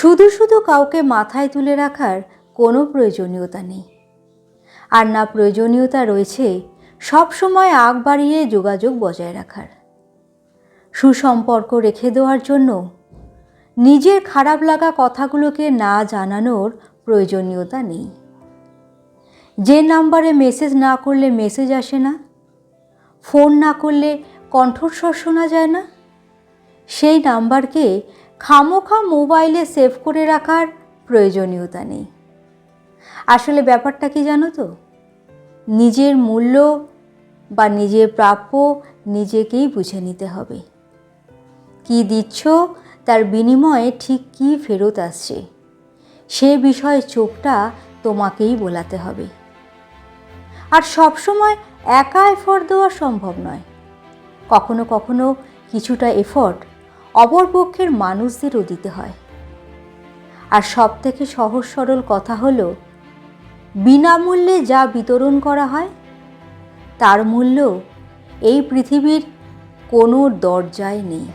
শুধু শুধু কাউকে মাথায় তুলে রাখার কোনো প্রয়োজনীয়তা নেই, আর না প্রয়োজনীয়তা রয়েছে সব সময় আগ বাড়িয়ে যোগাযোগ বজায় রাখার। সুসম্পর্ক রেখে দেওয়ার জন্য নিজের খারাপ লাগা কথাগুলোকে না জানানোর প্রয়োজনীয়তা নেই। যে নাম্বারে মেসেজ না করলে মেসেজ আসে না, ফোন না করলে কণ্ঠস্বর শোনা যায় না, সেই নাম্বারকে খামোখা মোবাইলে সেভ করে রাখার প্রয়োজনীয়তা নেই। আসলে ব্যাপারটা কি জানো তো, নিজের মূল্য বা নিজের প্রাপ্য নিজেকেই বুঝে নিতে হবে। কি দিচ্ছ তার বিনিময়ে ঠিক কী ফেরত আসছে সে বিষয়ে চোখটা তোমাকেই বোলাতে হবে। আর সবসময় একা এফর্ট দেওয়া সম্ভব নয়। কখনো কখনো কিছুটা এফর্ট অপরপক্ষের মানুষদেরও দিতে হয়। আর সবথেকে সহজ সরল কথা হলো, বিনামূল্যে যা বিতরণ করা হয় তার মূল্য এই পৃথিবীর কোনো দরজায় নেই।